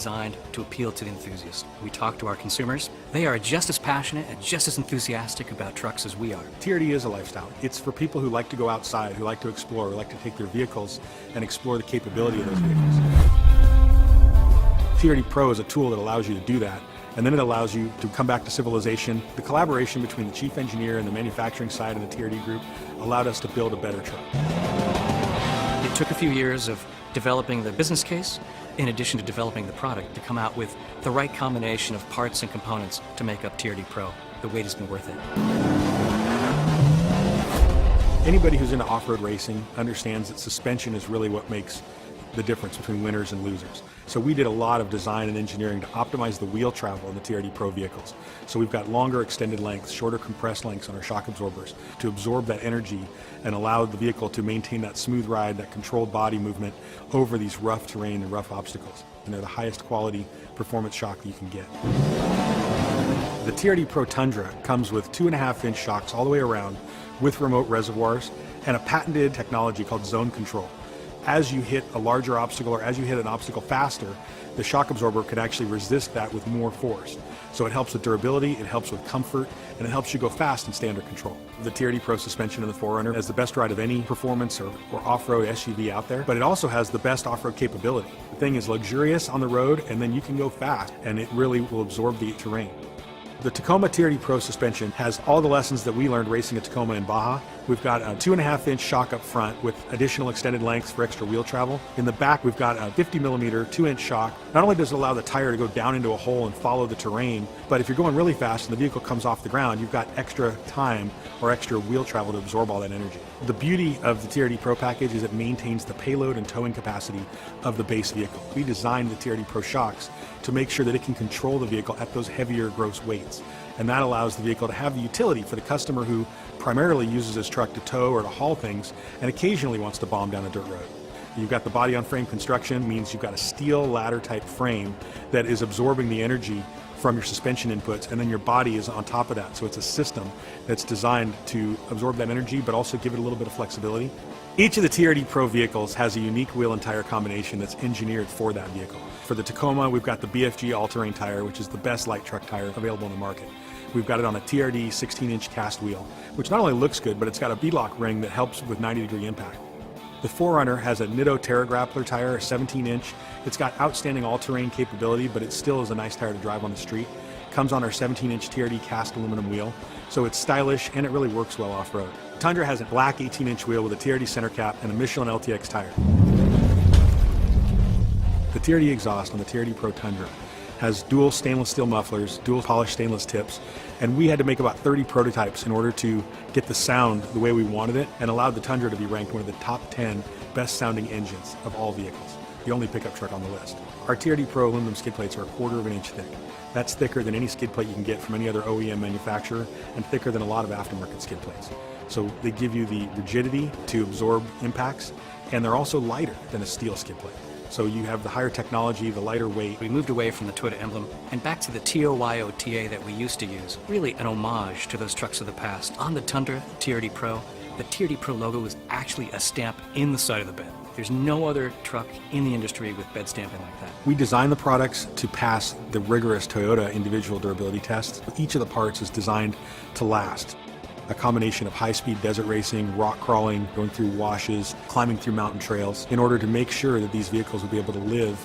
designed to appeal to the enthusiast. We talk to our consumers. They are just as passionate and just as enthusiastic about trucks as we are. TRD is a lifestyle. It's for people who like to go outside, who like to explore, who like to take their vehicles and explore the capability of those vehicles. TRD Pro is a tool that allows you to do that, and then it allows you to come back to civilization. The collaboration between the chief engineer and the manufacturing side of the TRD group allowed us to build a better truck. It took a few years of developing the business case, in addition to developing the product, to come out with the right combination of parts and components to make up TRD Pro. The wait has been worth it. Anybody who's into off-road racing understands that suspension is really what makes the difference between winners and losers. So we did a lot of design and engineering to optimize the wheel travel in the TRD Pro vehicles. So we've got longer extended lengths, shorter compressed lengths on our shock absorbers to absorb that energy and allow the vehicle to maintain that smooth ride, that controlled body movement over these rough terrain and rough obstacles. And they're the highest quality performance shock that you can get. The TRD Pro Tundra comes with 2.5-inch shocks all the way around with remote reservoirs and a patented technology called zone control. As you hit a larger obstacle or as you hit an obstacle faster, the shock absorber could actually resist that with more force. So it helps with durability, it helps with comfort, and it helps you go fast and stay under control. The TRD Pro suspension in the 4Runner has the best ride of any performance or off-road SUV out there, but it also has the best off-road capability. The thing is luxurious on the road, and then you can go fast, and it really will absorb the terrain. The Tacoma TRD Pro suspension has all the lessons that we learned racing at Tacoma and Baja. We've got a 2.5-inch shock up front with additional extended lengths for extra wheel travel. In the back, we've got a 50mm 2-inch shock. Not only does it allow the tire to go down into a hole and follow the terrain, but if you're going really fast and the vehicle comes off the ground, you've got extra time or extra wheel travel to absorb all that energy. The beauty of the TRD Pro package is it maintains the payload and towing capacity of the base vehicle. We designed the TRD Pro shocks to make sure that it can control the vehicle at those heavier gross weights. And that allows the vehicle to have the utility for the customer who primarily uses his truck to tow or to haul things and occasionally wants to bomb down a dirt road. You've got the body on frame construction, means you've got a steel ladder type frame that is absorbing the energy from your suspension inputs, and then your body is on top of that. So it's a system that's designed to absorb that energy but also give it a little bit of flexibility. Each of the TRD Pro vehicles has a unique wheel and tire combination that's engineered for that vehicle. For the Tacoma, we've got the BFG all-terrain tire, which is the best light truck tire available in the market. We've got it on a TRD 16-inch cast wheel, which not only looks good, but it's got a beadlock ring that helps with 90-degree impact. The 4Runner has a Nitto Terra Grappler tire, a 17-inch. It's got outstanding all-terrain capability, but it still is a nice tire to drive on the street. Comes on our 17-inch TRD cast aluminum wheel, so it's stylish and it really works well off-road. Tundra has a black 18-inch wheel with a TRD center cap and a Michelin LTX tire. The TRD exhaust on the TRD Pro Tundra has dual stainless steel mufflers, dual polished stainless tips, and we had to make about 30 prototypes in order to get the sound the way we wanted it and allowed the Tundra to be ranked one of the top 10 best sounding engines of all vehicles, the only pickup truck on the list. Our TRD Pro aluminum skid plates are 1/4 of an inch thick. That's thicker than any skid plate you can get from any other OEM manufacturer and thicker than a lot of aftermarket skid plates. So they give you the rigidity to absorb impacts, and they're also lighter than a steel skid plate. So you have the higher technology, the lighter weight. We moved away from the Toyota emblem and back to the TOYOTA that we used to use. Really an homage to those trucks of the past. On the Tundra TRD Pro, the TRD Pro logo is actually a stamp in the side of the bed. There's no other truck in the industry with bed stamping like that. We designed the products to pass the rigorous Toyota individual durability tests. Each of the parts is designed to last. A combination of high-speed desert racing, rock crawling, going through washes, climbing through mountain trails, in order to make sure that these vehicles will be able to live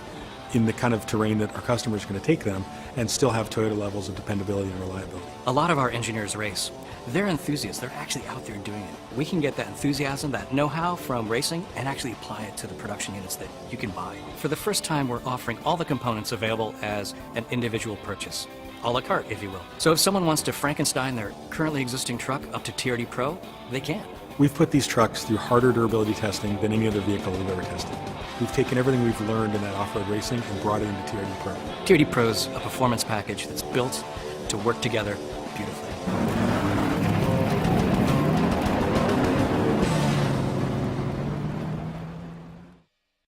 in the kind of terrain that our customers are going to take them and still have Toyota levels of dependability and reliability. A lot of our engineers race. They're enthusiasts. They're actually out there doing it. We can get that enthusiasm, that know-how from racing and actually apply it to the production units that you can buy. For the first time, we're offering all the components available as an individual purchase. A la carte, if you will. So if someone wants to Frankenstein their currently existing truck up to TRD Pro, they can. We've put these trucks through harder durability testing than any other vehicle we've ever tested. We've taken everything we've learned in that off-road racing and brought it into TRD Pro. TRD Pro is a performance package that's built to work together beautifully.